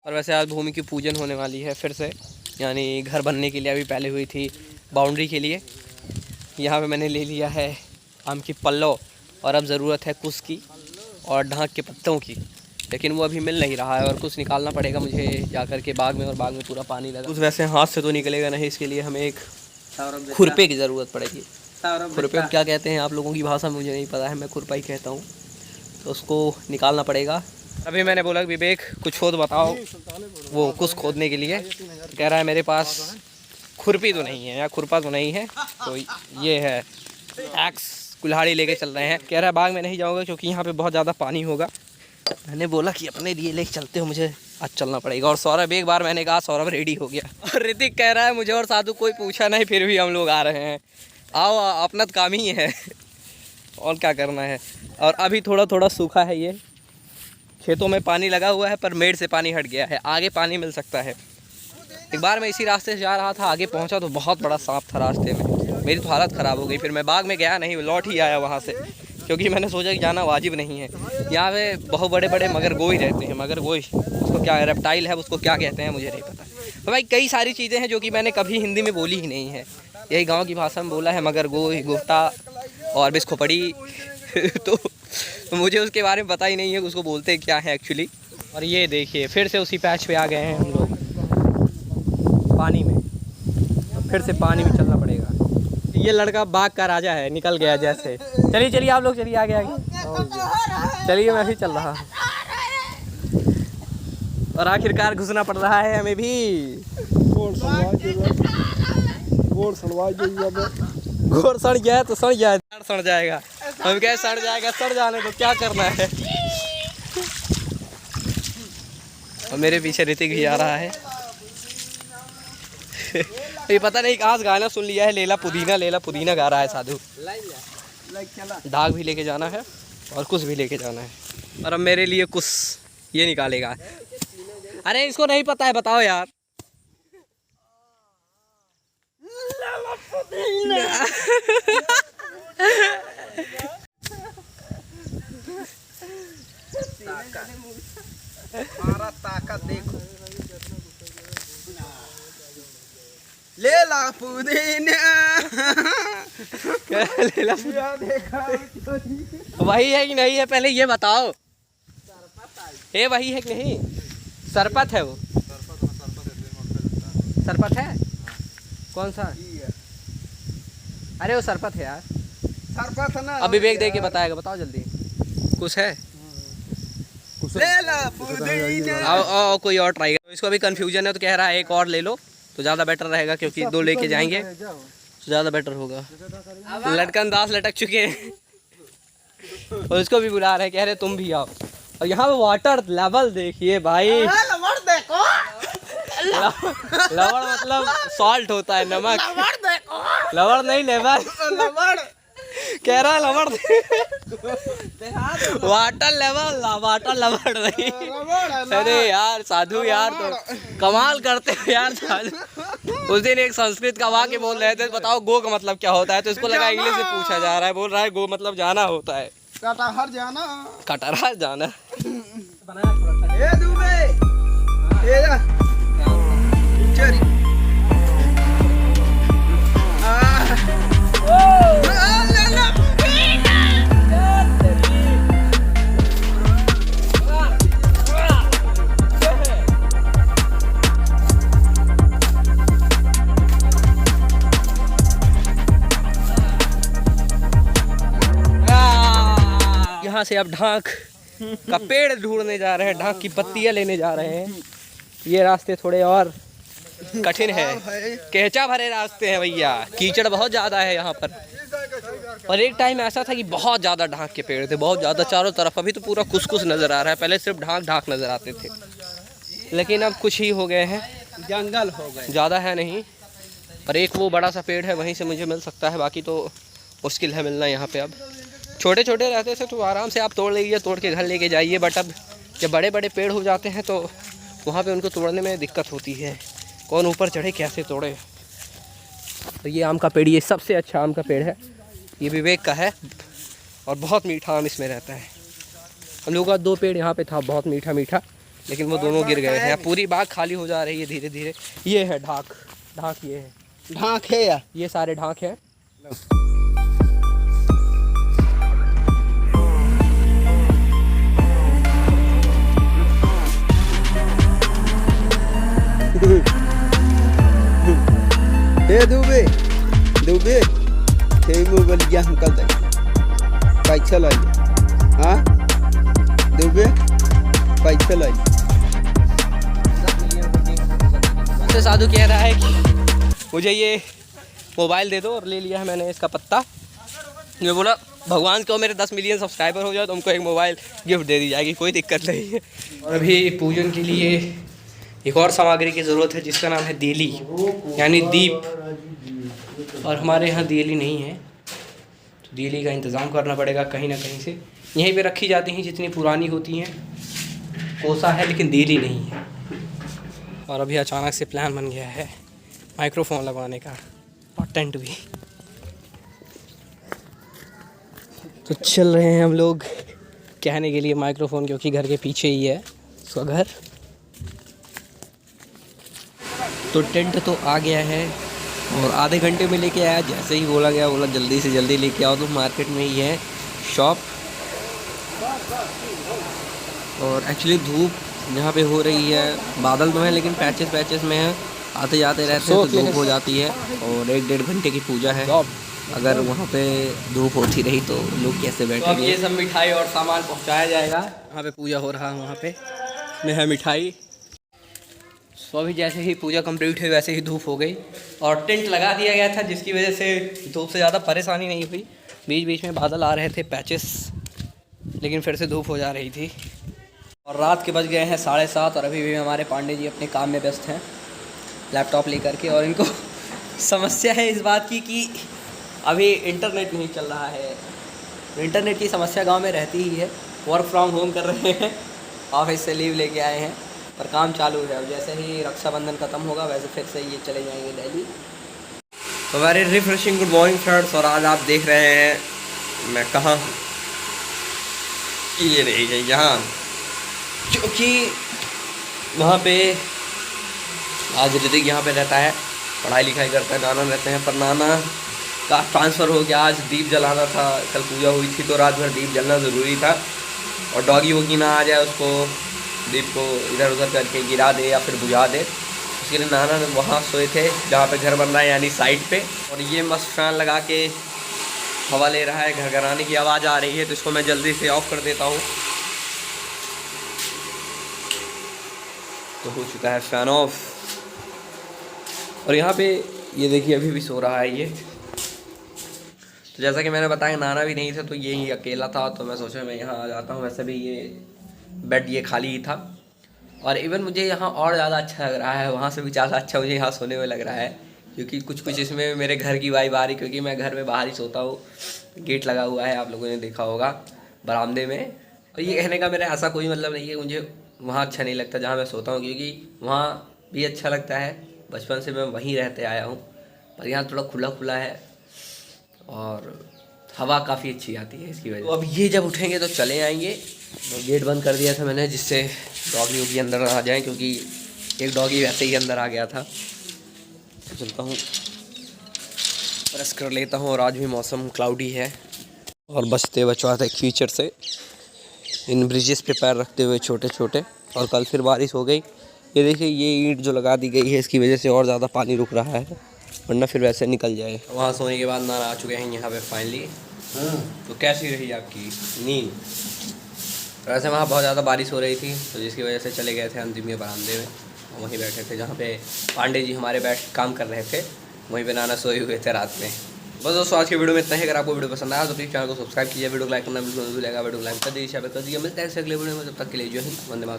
और वैसे आज भूमि की पूजन होने वाली है फिर से, यानी घर बनने के लिए अभी पहले हुई थी बाउंड्री के लिए। यहाँ पे मैंने ले लिया है आम की पल्लो और अब ज़रूरत है कुश की और ढाक के पत्तों की, लेकिन वो अभी मिल नहीं रहा है और कुछ निकालना पड़ेगा मुझे जाकर के बाग में, और बाग में पूरा पानी लगा। कुछ वैसे हाथ से तो निकलेगा नहीं, इसके लिए हमें एक खुरपे की ज़रूरत पड़ेगी। खुरपे क्या कहते हैं आप लोगों की भाषा मुझे नहीं पता है, मैं खुरपा ही कहता हूँ। तो उसको निकालना पड़ेगा। अभी मैंने बोला विवेक कुछ खोद बताओ, वो कुछ खोदने के लिए कह रहा है मेरे पास खुरपी तो नहीं है या खुरपा तो नहीं है, तो ये है एक्स कुल्हाड़ी लेके चल रहे हैं। कह रहा है बाग में नहीं जाऊँगा क्योंकि यहाँ पे बहुत ज़्यादा पानी होगा। मैंने बोला कि अपने लिए लेके चलते हो, मुझे आज चलना पड़ेगा। और सौरभ एक बार मैंने कहा, सौरभ रेडी हो गया। और ऋतिक कह रहा है मुझे और साधु कोई पूछा नहीं फिर भी हम लोग आ रहे हैं। आओ अपना तो काम ही है और क्या करना है। और अभी थोड़ा थोड़ा सूखा है, ये खेतों में पानी लगा हुआ है पर मेड़ से पानी हट गया है, आगे पानी मिल सकता है। एक बार मैं इसी रास्ते से जा रहा था, आगे पहुंचा तो बहुत बड़ा सांप था रास्ते में, मेरी तो हालत ख़राब हो गई। फिर मैं बाग में गया नहीं, लौट ही आया वहाँ से, क्योंकि मैंने सोचा कि जाना वाजिब नहीं है। यहाँ पे बहुत बड़े बड़े मगर गोई रहते हैं, मगर गोई उसको क्या रेप्टाइल है, उसको क्या कहते हैं मुझे नहीं पता। तो भाई कई सारी चीज़ें हैं जो कि मैंने कभी हिंदी में बोली ही नहीं है, यही गाँव की भाषा में बोला है, मगर गोई, गुफ्ता और बिस्खोपड़ी तो मुझे उसके बारे में पता ही नहीं है उसको बोलते क्या है एक्चुअली। और ये देखिए फिर से उसी पैच पे आ गए हैं हम लोग, पानी में। फिर से पानी में चलना पड़ेगा। ये लड़का बाग का राजा है, निकल गया जैसे। चलिए चलिए आप लोग चलिए आगे आगे चलिए, मैं भी चल रहा हूँ। और आखिरकार घुसना पड़ रहा है हमें भी। घोर सड़ गया तो सड़ जाए, सड़ जाएगा। हम क्या सड़ जाएगा, सड़ जाने तो क्या करना है। और मेरे पीछे ऋतिक भी आ रहा है। ये पता नहीं कहाँ से गाना सुन लिया है, लेला पुदीना गा रहा है साधु। ढाक भी लेके जाना है और कुछ भी लेके जाना है। और अब मेरे लिए कुछ ये निकालेगा। अरे इसको नहीं पता है, बताओ यार। ताकत देखो, लेला पुदीना लेला देखा वही है कि नहीं है, पहले ये बताओ। ये वही है कि नहीं? सरपत है वो, सरपत है। कौन सा? अरे वो सरपत है यार, सरपत है ना। अब विवेक दे के बताएगा, बताओ जल्दी। कुछ है, आओ कोई और ट्राई कर। इसको अभी कंफ्यूजन है तो कह रहा है एक और ले लो तो ज़्यादा बेटर रहेगा, क्योंकि दो लेके जाएंगे तो ज़्यादा बेटर होगा। लटकन दास लटक चुके हैं और उसको भी बुला रहे हैं, कह रहे तुम भी आओ। और यहाँ पे वाटर लेवल देखिए भाई, लवड़ देखो। लवड़ मतलब सॉल्ट होता है, नमक। लवड़ नहीं, लेवल लवड़ कह रहा है, लवड़ वाटर लेवल, वाटर लवड़ नहीं। अरे यार साधु यार तो कमाल करते हो यार साधु। उस दिन एक संस्कृत का वाक्य बोल रहे थे, बताओ गो का मतलब क्या होता है, तो इसको लगा इंग्लिश से पूछा जा रहा है। बोल रहा है गो मतलब जाना होता है, कटहर जाना, कटहर जाना। यहाँ से अब ढाक का पेड़ ढूंढने जा रहे हैं, ढाक की पत्तियां लेने जा रहे हैं। ये रास्ते थोड़े और कठिन है, केचा भरे रास्ते हैं भैया, कीचड़ बहुत ज़्यादा है यहाँ पर। और एक टाइम ऐसा था कि बहुत ज़्यादा ढाक के पेड़ थे, बहुत ज़्यादा चारों तरफ। अभी तो पूरा कुछ कुछ नज़र आ रहा है, पहले सिर्फ ढाक ढाक नज़र आते थे, लेकिन अब कुछ ही हो गए हैं, जंगल हो गए, ज़्यादा है नहीं। और एक वो बड़ा सा पेड़ है, वहीं से मुझे मिल सकता है, बाकी तो मुश्किल है मिलना यहाँ पे। अब छोटे छोटे रहते थे तो आराम से आप तोड़ लीजिए, तोड़ के घर लेके जाइए, बट अब जब बड़े बड़े पेड़ हो जाते हैं तो वहाँ पे उनको तोड़ने में दिक्कत होती है, कौन ऊपर चढ़े कैसे तोड़े। तो ये आम का पेड़, ये सबसे अच्छा आम का पेड़ है, ये विवेक का है और बहुत मीठा आम इसमें रहता है। हम लोगों का 2 पेड़ यहाँ पे था, बहुत मीठा मीठा, लेकिन वो दोनों गिर गए हैं। पूरी बाग खाली हो जा रही है धीरे धीरे। ये है ढाक, ढाक ये है, ढाक है या ये सारे ढाक है। हे दुबे दुबे हे मोबाइल क्या हम कल तक पैसा लाइए। हाँ दुबे पैसा लाइए। तो साधु कह रहा है कि मुझे ये मोबाइल दे दो, और ले लिया है मैंने इसका पत्ता। मैं बोला भगवान को मेरे 10 मिलियन सब्सक्राइबर हो जाए तो हमको एक मोबाइल गिफ्ट दे दी जाएगी, कोई दिक्कत नहीं है। और अभी पूजन के लिए एक और सामग्री की ज़रूरत है जिसका नाम है देली, यानी दीप। और हमारे यहाँ देली नहीं है तो देली का इंतज़ाम करना पड़ेगा कहीं ना कहीं से। यहीं पे रखी जाती हैं जितनी पुरानी होती हैं, कोसा है लेकिन देली नहीं है। और अभी अचानक से प्लान बन गया है माइक्रोफोन लगवाने का और टेंट भी। तो चल रहे हैं हम लोग कहने के लिए माइक्रोफोन, क्योंकि घर के पीछे ही है उसका घर। तो टेंट तो आ गया है और आधे घंटे में लेके आया। जैसे ही बोला गया, बोला जल्दी से जल्दी लेके आओ। तो मार्केट में ही है शॉप। और एक्चुअली धूप यहाँ पे हो रही है, बादल तो है लेकिन पैचेस पैचेस में है, आते जाते रहते हैं तो धूप हो जाती है। और 1-1.5 घंटे की पूजा है। अगर वहाँ पे धूप होती रही तो लोग कैसे बैठेंगे। तो ये सब मिठाई और सामान पहुँचाया जाएगा। वहाँ पे पूजा हो रहा है, वहाँ पे में है मिठाई। तो अभी जैसे ही पूजा कंप्लीट हुई वैसे ही धूप हो गई और टेंट लगा दिया गया था, जिसकी वजह से धूप से ज़्यादा परेशानी नहीं हुई। बीच बीच में बादल आ रहे थे पैचेस, लेकिन फिर से धूप हो जा रही थी। और रात के बज गए हैं 7:30 और अभी भी हमारे पांडे जी अपने काम में व्यस्त हैं लैपटॉप लेकर के। और इनको समस्या है इस बात की कि अभी इंटरनेट नहीं चल रहा है। इंटरनेट की समस्या गांव में रहती ही है। वर्क फ्रॉम होम कर रहे हैं, ऑफिस से लीव लेके आए हैं, पर काम चालू है। अब जैसे ही रक्षाबंधन ख़त्म होगा वैसे फिर से ये चले जाएंगे दिल्ली। तो very refreshing good morning friends. और आज आप देख रहे हैं मैं कहाँ हूँ, ये रही है यहाँ, क्योंकि वहाँ पे आज ऋतिक यहाँ पे रहता है, पढ़ाई लिखाई करता है, नाना रहते हैं। पर नाना का ट्रांसफ़र हो गया। आज दीप जलाना था, कल पूजा हुई थी तो रात भर दीप जलना ज़रूरी था। और डॉगी वोगी ना आ जाए उसको दीप को इधर उधर करके गिरा दे या फिर बुझा दे, उसके लिए नाना वहाँ सोए थे जहाँ पे घर बन रहा है, यानी साइड पे। और ये मस्त फैन लगा के हवा ले रहा है, घर घराने की आवाज़ आ रही है, तो इसको मैं जल्दी से ऑफ़ कर देता हूँ। तो हो चुका है फ़ैन ऑफ। और यहाँ पे ये देखिए अभी भी सो रहा है ये। तो जैसा कि मैंने बताया नाना भी नहीं थे तो ये ही अकेला था, तो मैं सोचा मैं यहाँ आ जाता हूँ। वैसे भी ये बेड ये खाली ही था। और इवन मुझे यहाँ और ज़्यादा अच्छा लग रहा है, वहाँ से भी ज़्यादा अच्छा मुझे यहाँ सोने में लग रहा है, क्योंकि कुछ कुछ इसमें मेरे घर की वाइब आ रही। क्योंकि मैं घर में बाहर ही सोता हूँ, गेट लगा हुआ है, आप लोगों ने देखा होगा बरामदे में। और ये कहने का मेरा ऐसा कोई मतलब नहीं है मुझे वहाँ अच्छा नहीं लगता जहाँ मैं सोता हूँ, क्योंकि वहाँ भी अच्छा लगता है। बचपन से मैं वहीं रहते आया हूँ, पर यहाँ थोड़ा खुला खुला है और हवा काफ़ी अच्छी आती है इसकी वजह से। तो अब ये जब उठेंगे तो चले आएंगे। तो गेट बंद कर दिया था मैंने, जिससे डॉगी वोगी अंदर ना आ जाए, क्योंकि एक डॉगी वैसे ही अंदर आ गया था। तो चलता हूँ, ब्रश कर लेता हूँ। और आज भी मौसम क्लाउडी है और बचते बचवाते कीचड़ से इन ब्रिजेस पे पैर रखते हुए छोटे छोटे। और कल फिर बारिश हो गई। ये देखिए ये ईंट जो लगा दी गई है इसकी वजह से और ज़्यादा पानी रुक रहा है, वरना फिर वैसे निकल जाए। वहाँ सोने के बाद नाना आ चुके हैं यहाँ पे फाइनली। तो कैसी रही आपकी नींद? वैसे वहाँ बहुत ज़्यादा बारिश हो रही थी, तो जिसकी वजह से चले गए थे अंतिम के बरामदे में। वहीं बैठे थे जहाँ पे पांडे जी हमारे बैठ काम कर रहे थे, वहीं पे नाना सोए हुए थे रात में। बस दोस्तों आज की वीडियो में इतना ही। अगर आपको वीडियो पसंद आया तो प्लीज़ चैनल को सब्सक्राइब कीजिए, वीडियो को लाइक करना बिल्कुल नहीं भूलिएगा, वीडियो को लाइक कर दीजिए, शेयर कर दीजिए। मिलते हैं अगले वीडियो में, जब तक के लिए जो है वंदे मातरम।